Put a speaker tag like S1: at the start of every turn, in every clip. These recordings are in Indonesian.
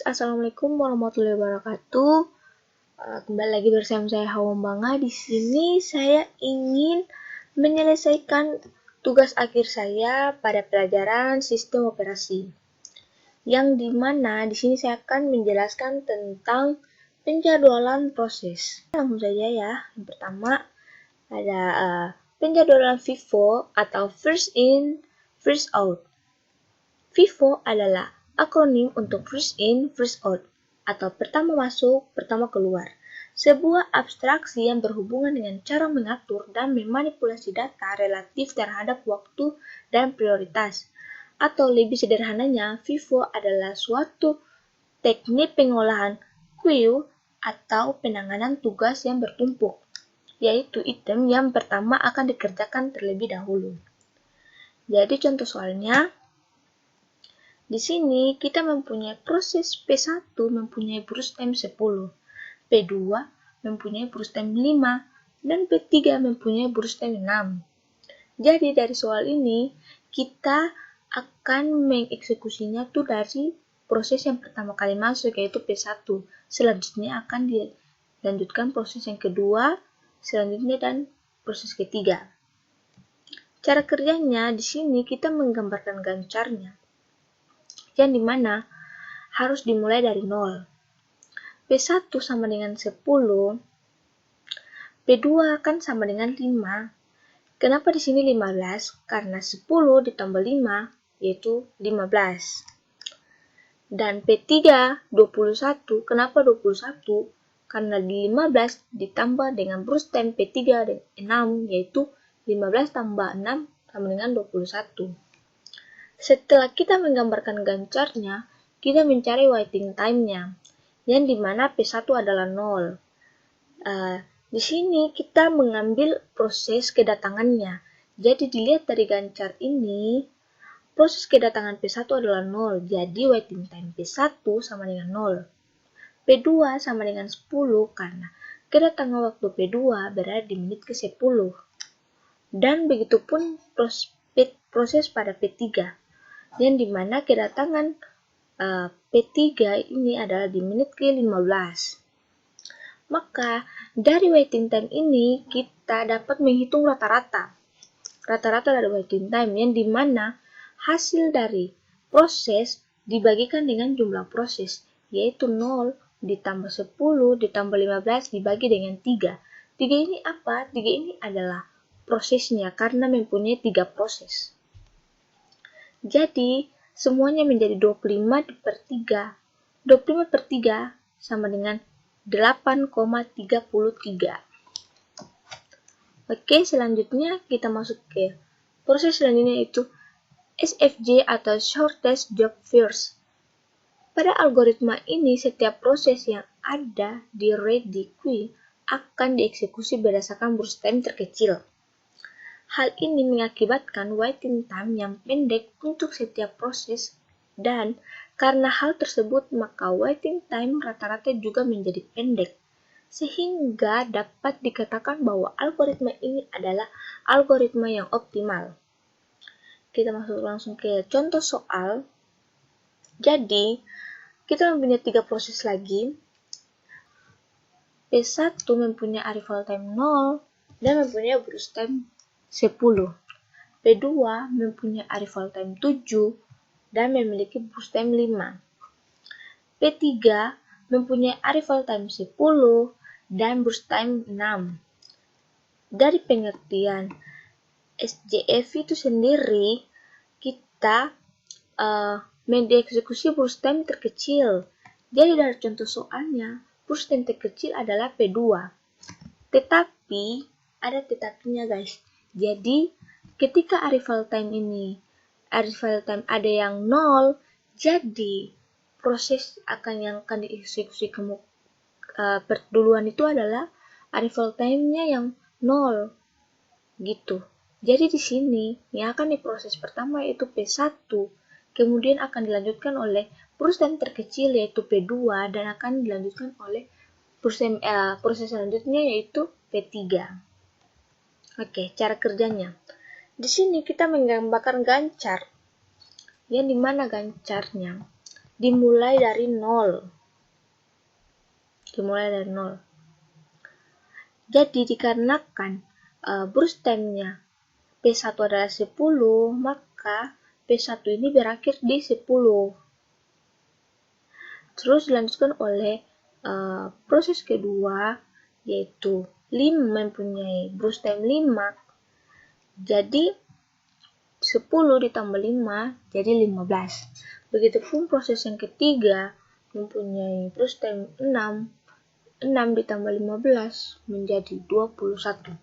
S1: Assalamualaikum warahmatullahi wabarakatuh. Kembali lagi bersama saya Hawa Bangga. Di sini saya ingin menyelesaikan tugas akhir saya pada pelajaran sistem operasi. Yang dimana di sini saya akan menjelaskan tentang penjadwalan proses. Langsung saja ya. Yang pertama ada penjadwalan FIFO atau First In, First Out. FIFO adalah akronim untuk First In, First Out, atau pertama masuk, pertama keluar. Sebuah abstraksi yang berhubungan dengan cara mengatur dan memanipulasi data relatif terhadap waktu dan prioritas. Atau lebih sederhananya, FIFO adalah suatu teknik pengolahan queue atau penanganan tugas yang bertumpuk, yaitu item yang pertama akan dikerjakan terlebih dahulu. Jadi contoh soalnya, di sini kita mempunyai proses P1 mempunyai burst time 10, P2 mempunyai burst time 5, dan P3 mempunyai burst time 6. Jadi dari soal ini kita akan mengeksekusinya tuh dari proses yang pertama kali masuk yaitu P1. Selanjutnya akan dilanjutkan proses yang kedua, selanjutnya dan proses ketiga. Cara kerjanya di sini kita menggambarkan gancarnya, yang dimana harus dimulai dari 0. P1 sama dengan 10, P2 kan sama dengan 5. Kenapa di sini 15? Karena 10 ditambah 5 yaitu 15. Dan P3 21. Kenapa 21? Karena di 15 ditambah dengan burst time P3 dan 6 yaitu 15 tambah 6 sama dengan 21. Setelah kita menggambarkan gancarnya, kita mencari waiting time-nya, yang dimana P1 adalah 0. Di sini kita mengambil proses kedatangannya. Jadi dilihat dari gancar ini, proses kedatangan P1 adalah 0. Jadi waiting time P1 sama dengan 0. P2 sama dengan 10 karena kedatangan waktu P2 berada di menit ke-10. Dan begitupun proses pada P3. Yang dimana kedatangan P3 ini adalah di menit ke-15. Maka dari waiting time ini kita dapat menghitung rata-rata dari waiting time, yang dimana hasil dari proses dibagikan dengan jumlah proses, yaitu 0 ditambah 10 ditambah 15 dibagi dengan 3. 3 ini apa? 3 ini adalah prosesnya karena mempunyai 3 proses. Jadi, semuanya menjadi 25 per 3. 25 per 3 sama dengan 8,33. Oke, selanjutnya kita masuk ke proses selanjutnya, yaitu SFJ atau Shortest Job First. Pada algoritma ini, setiap proses yang ada di ready queue akan dieksekusi berdasarkan burst time terkecil. Hal ini mengakibatkan waiting time yang pendek untuk setiap proses, dan karena hal tersebut maka waiting time rata-rata juga menjadi pendek, sehingga dapat dikatakan bahwa algoritma ini adalah algoritma yang optimal. Kita masuk langsung ke contoh soal. Jadi, kita mempunyai 3 proses lagi. P1 mempunyai arrival time 0 dan mempunyai burst time 10. P2 mempunyai arrival time 7 dan memiliki burst time 5. P3 mempunyai arrival time 10 dan burst time 6. Dari pengertian SJF itu sendiri, kita mengeksekusi burst time terkecil. Jadi dari contoh soalnya, burst time terkecil adalah P2. Tetapi, ada tetapinya guys. Jadi, ketika arrival time ada yang 0, jadi proses yang akan dieksekusi duluan itu adalah arrival time-nya yang 0. Gitu. Jadi di sini yang akan diproses pertama yaitu P1, kemudian akan dilanjutkan oleh burst time terkecil yaitu P2 dan akan dilanjutkan oleh proses selanjutnya yaitu P3. Oke, cara kerjanya. Di sini kita menggambarkan gancar. Yang dimana gancarnya? dimulai dari 0. Jadi dikarenakan burst time-nya P1 adalah 10, maka P1 ini berakhir di 10. Terus dilanjutkan oleh proses kedua, yaitu 5 mempunyai burst time 5. Jadi 10 ditambah 5 jadi 15. Begitupun proses yang ketiga mempunyai burst time 6. 6 ditambah 15 menjadi 21.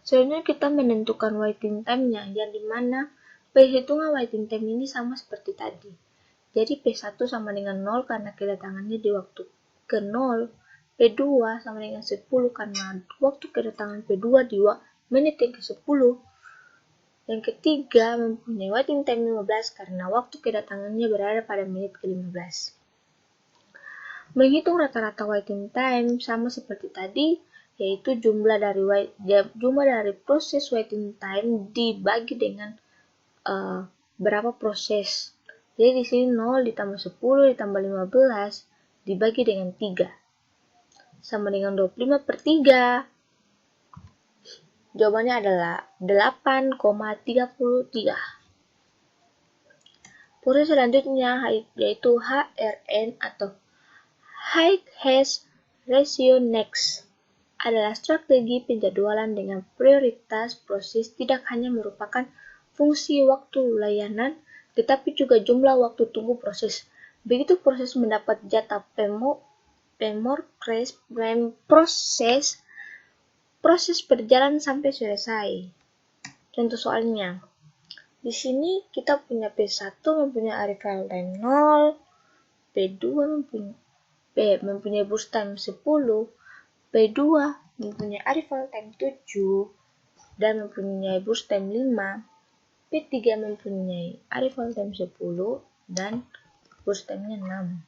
S1: Selanjutnya kita menentukan waiting time-nya, yang dimana perhitungan waiting time ini sama seperti tadi. Jadi P1 sama dengan 0 karena kedatangannya di waktu ke-0. P2 sama dengan 10 karena waktu kedatangan P2 di menit yang ke-10. Yang ketiga mempunyai waiting time 15 karena waktu kedatangannya berada pada menit ke-15. Menghitung rata-rata waiting time sama seperti tadi, yaitu jumlah dari proses waiting time dibagi dengan berapa proses. Jadi di sini 0 ditambah 10 ditambah 15 dibagi dengan 3 sama dengan 25/3. Jawabannya adalah 8,33. Proses selanjutnya yaitu HRN atau Height Hash Ratio Next adalah strategi penjadwalan dengan prioritas proses tidak hanya merupakan fungsi waktu layanan, tetapi juga jumlah waktu tunggu proses. Begitu proses mendapat jatah proses berjalan sampai selesai. Contoh soalnya, di sini kita punya P1 mempunyai arrival time 0, P2 mempunyai burst time 10, P2 mempunyai arrival time 7 dan mempunyai burst time 5, P3 mempunyai arrival time 10 dan burst time-nya 6.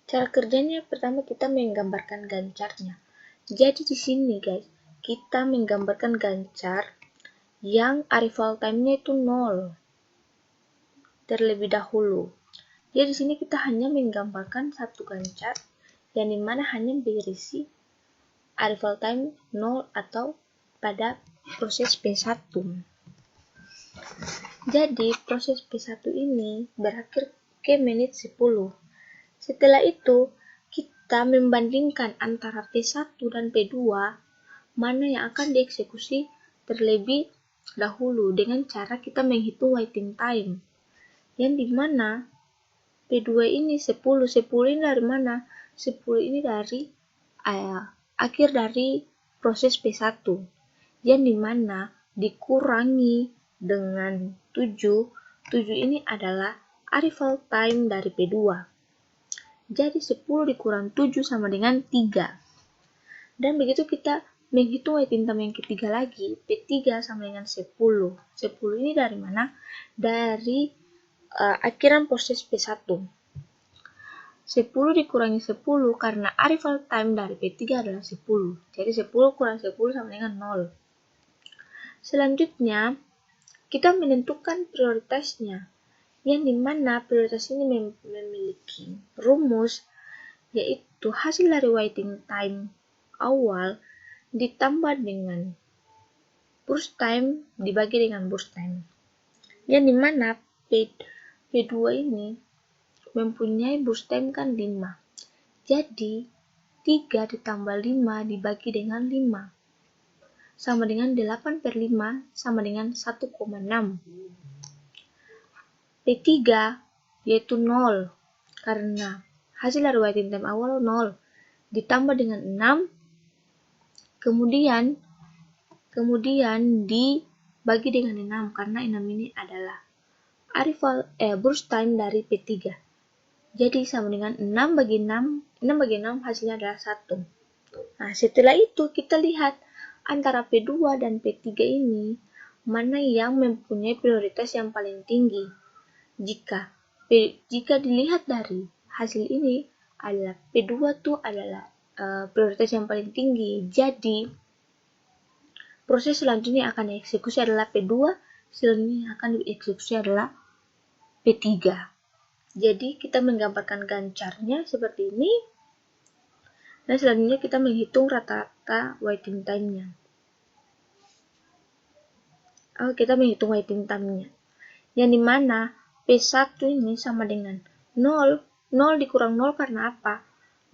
S1: Cara kerjanya pertama kita menggambarkan gancarnya. Jadi di sini guys, kita menggambarkan gancar yang arrival time-nya itu 0 terlebih dahulu. Jadi di sini kita hanya menggambarkan satu gancar yang dimana hanya berisi arrival time 0 atau pada proses P1. Jadi proses P1 ini berakhir ke menit 10. Setelah itu kita membandingkan antara P1 dan P2 mana yang akan dieksekusi terlebih dahulu dengan cara kita menghitung waiting time. Yang dimana P2 ini 10 ini dari mana? 10 ini dari akhir dari proses P1 yang dimana dikurangi dengan 7 ini adalah arrival time dari P2. Jadi 10 dikurang 7 sama dengan 3. Dan begitu kita menghitung waiting time yang ketiga lagi, P3 sama dengan 10. 10 ini dari mana? Dari akhiran proses P1. 10 dikurangi 10 karena arrival time dari P3 adalah 10. Jadi 10 kurang 10 sama dengan 0. Selanjutnya, kita menentukan prioritasnya. Yang dimana prioritas ini memiliki rumus, yaitu hasil dari waiting time awal ditambah dengan burst time dibagi dengan burst time. Yang dimana P2 ini mempunyai burst time kan 5. Jadi 3 ditambah 5 dibagi dengan 5 sama dengan 8/5 sama dengan 1,6. P3 yaitu 0 karena hasil dari waiting time awal 0 ditambah dengan 6 kemudian dibagi dengan 6 karena 6 ini adalah burst time dari P3. Jadi sama dengan 6 bagi 6 hasilnya adalah 1. Nah, setelah itu kita lihat antara P2 dan P3 ini mana yang mempunyai prioritas yang paling tinggi. Jika dilihat dari hasil ini adalah P2 itu adalah prioritas yang paling tinggi. Jadi proses selanjutnya akan dieksekusi adalah P2, selanjutnya akan dieksekusi adalah P3. Jadi kita menggambarkan gancarnya seperti ini. Dan selanjutnya kita menghitung rata-rata waiting time-nya. Kita menghitung waiting time-nya. Yang dimana P1 ini sama dengan 0. 0 dikurang 0 karena apa?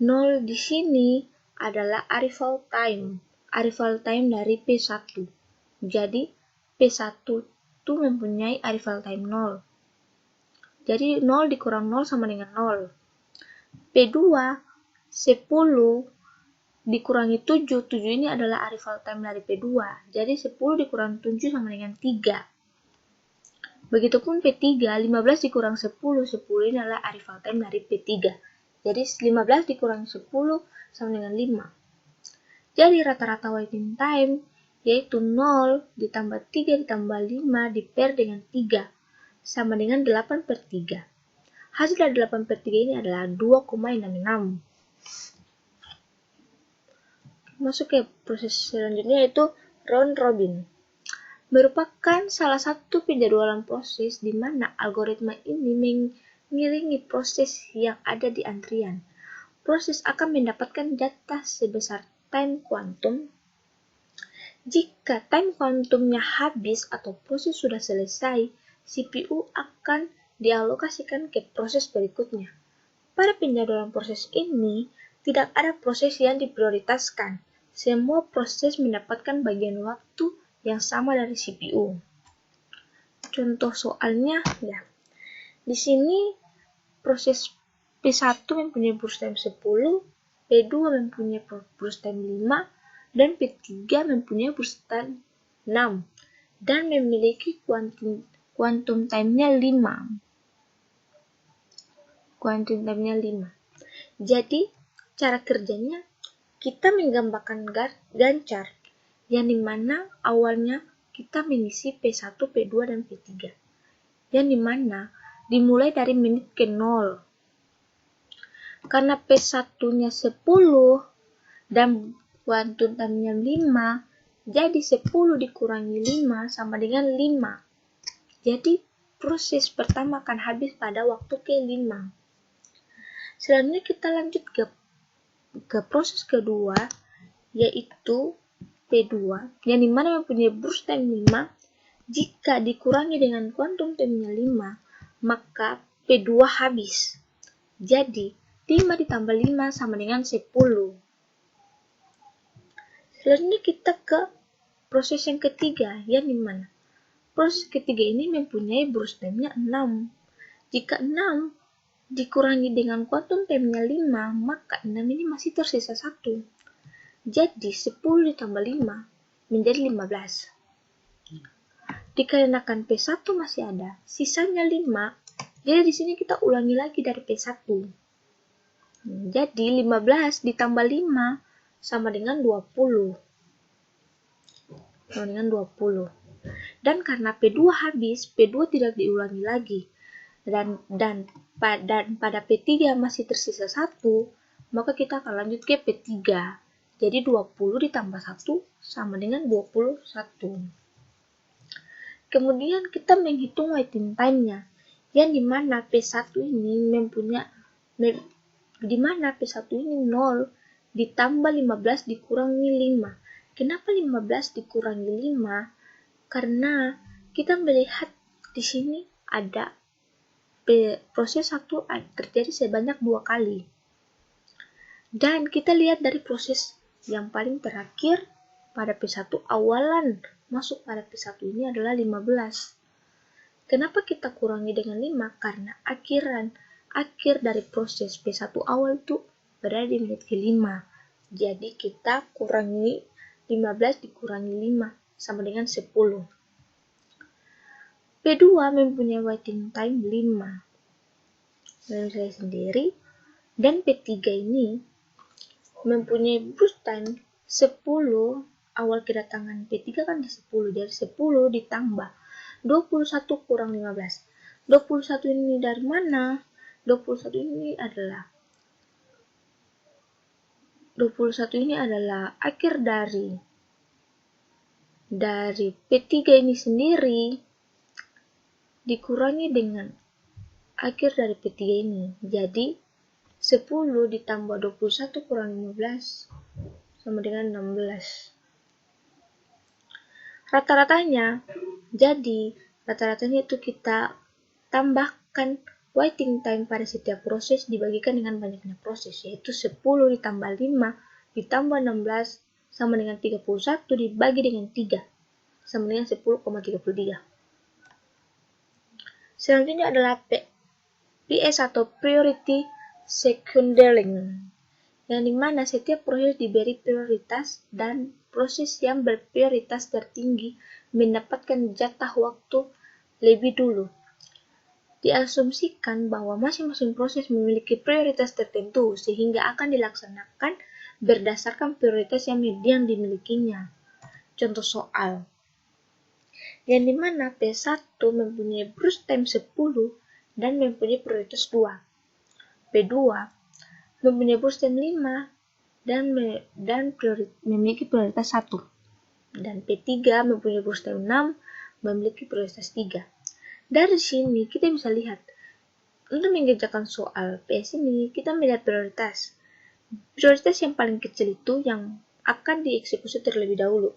S1: 0 di sini adalah arrival time. Arrival time dari P1. Jadi P1 itu mempunyai arrival time 0. Jadi 0 dikurang 0 sama dengan 0. P2, 10 dikurangi 7. 7 ini adalah arrival time dari P2. Jadi 10 dikurangi 7 sama dengan 3. Begitupun P3, 15 dikurang 10. 10 ini adalah arrival time dari P3. Jadi 15 dikurangi 10 sama dengan 5. Jadi rata-rata waiting time yaitu 0 ditambah 3 ditambah 5 di-pair dengan 3. Sama dengan 8/3. Hasil dari 8/3 ini adalah 2,66. Masuk ke proses selanjutnya yaitu round robin. Merupakan salah satu penjadwalan proses di mana algoritma ini mengiringi proses yang ada di antrian. Proses akan mendapatkan jatah sebesar time quantum. Jika time quantumnya habis atau proses sudah selesai, CPU akan dialokasikan ke proses berikutnya. Pada penjadwalan proses ini, tidak ada proses yang diprioritaskan. Semua proses mendapatkan bagian waktu yang sama dari CPU. Contoh soalnya, ya. Di sini proses P1 mempunyai burst time 10, P2 mempunyai burst time 5, dan P3 mempunyai burst time 6, dan memiliki quantum time-nya 5. Quantum time-nya 5. Jadi, cara kerjanya kita menggambarkan gancar yang dimana awalnya kita mengisi P1, P2, dan P3. Yang dimana dimulai dari menit ke 0. Karena P1-nya 10 dan quantum time-nya 5, jadi 10 dikurangi 5 sama dengan 5. Jadi proses pertama akan habis pada waktu ke-5. Selanjutnya kita lanjut ke proses kedua, yaitu P2, yang dimana mempunyai burst time 5. Jika dikurangi dengan quantum time-nya 5, maka P2 habis. Jadi 5 ditambah 5 sama dengan 10. Selanjutnya kita ke proses yang ketiga, yang dimana proses ketiga ini mempunyai burst time-nya 6. Jika 6 dikurangi dengan quantum time-nya 5, maka 6 ini masih tersisa 1. Jadi 10 ditambah 5 menjadi 15. Dikarenakan P1 masih ada, sisanya 5. Jadi di sini kita ulangi lagi dari P1. Jadi 15 ditambah 5 sama dengan 20. Dan karena P2 habis, P2 tidak diulangi lagi. Dan pada P3 masih tersisa 1, maka kita akan lanjut ke P3. Jadi 20 ditambah 1 sama dengan 21. Kemudian kita menghitung waiting time-nya, yang dimana P1 ini P1 ini 0 ditambah 15 dikurangi 5. Kenapa 15 dikurangi 5? Karena kita melihat di sini ada proses 1 terjadi sebanyak 2 kali. Dan kita lihat dari proses yang paling terakhir pada P1 awalan masuk pada P1 ini adalah 15. Kenapa kita kurangi dengan 5? Karena akhir dari proses P1 awal itu berada di menit ke-5. Jadi kita kurangi 15 dikurangi 5 sama dengan 10. P2 mempunyai waiting time 5. Dari saya sendiri. Dan P3 ini mempunyai burst time 10. Awal kedatangan P3 kan di 10. Dari 10 ditambah 21 kurang 15. 21 ini dari mana? 21 ini adalah akhir dari P3 ini sendiri dikurangi dengan akhir dari P3 ini. Jadi 10 ditambah 21 kurang 15 sama dengan 16. Rata-ratanya, jadi rata-ratanya itu kita tambahkan waiting time pada setiap proses dibagikan dengan banyaknya proses, yaitu 10 ditambah 5 ditambah 16 sama dengan 31 dibagi dengan 3 sama dengan 10,33. Selanjutnya adalah PS atau Priority Sequencing, yang dimana setiap proses diberi prioritas dan proses yang berprioritas tertinggi mendapatkan jatah waktu lebih dulu. Diasumsikan bahwa masing-masing proses memiliki prioritas tertentu sehingga akan dilaksanakan berdasarkan prioritas yang dimilikinya. Contoh soal, yang dimana P1 mempunyai burst time 10 dan mempunyai prioritas 2. P2 mempunyai burst time 5 dan memiliki prioritas 1. Dan P3 mempunyai burst time 6 memiliki prioritas 3. Dari sini kita bisa lihat, untuk mengerjakan soal PS ini kita melihat prioritas. Prioritas yang paling kecil itu yang akan dieksekusi terlebih dahulu.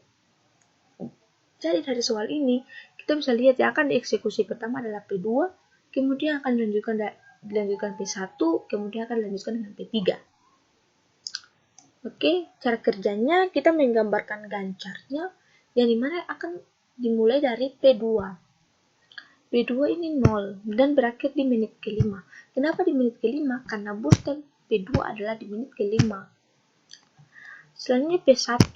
S1: Jadi dari soal ini kita bisa lihat yang akan dieksekusi pertama adalah P2, kemudian akan dilanjutkan P1, kemudian akan dilanjutkan dengan P3. Oke, cara kerjanya kita menggambarkan gancarnya yang dimana akan dimulai dari P2. P2 ini 0 dan berakhir di menit ke-5. Kenapa di menit ke-5? Karena burst time P2 adalah di menit ke-5. Selanjutnya P1.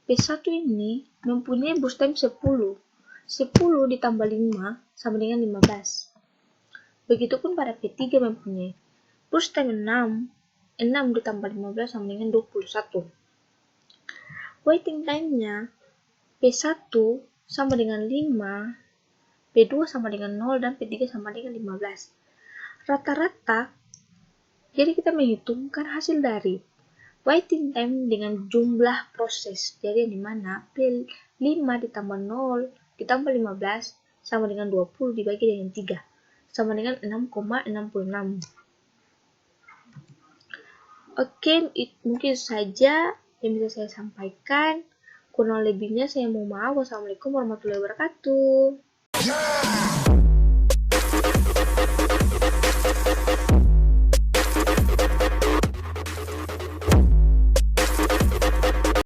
S1: P1 ini mempunyai burst time 10. 10 ditambah 5 sama dengan 15. Begitupun pada P3 mempunyai burst time 6. 6 ditambah 15 sama dengan 21. Waiting time-nya P1 sama dengan 5, P2 sama dengan 0, dan P3 sama dengan 15. Rata-rata, jadi kita menghitungkan hasil dari waiting time dengan jumlah proses. Jadi yang dimana P5 ditambah 0 ditambah 15 sama dengan 20 dibagi dengan 3 sama dengan 6,66. Oke, mungkin saja yang bisa saya sampaikan. Kurang lebihnya saya mohon maaf. Wassalamualaikum warahmatullahi wabarakatuh.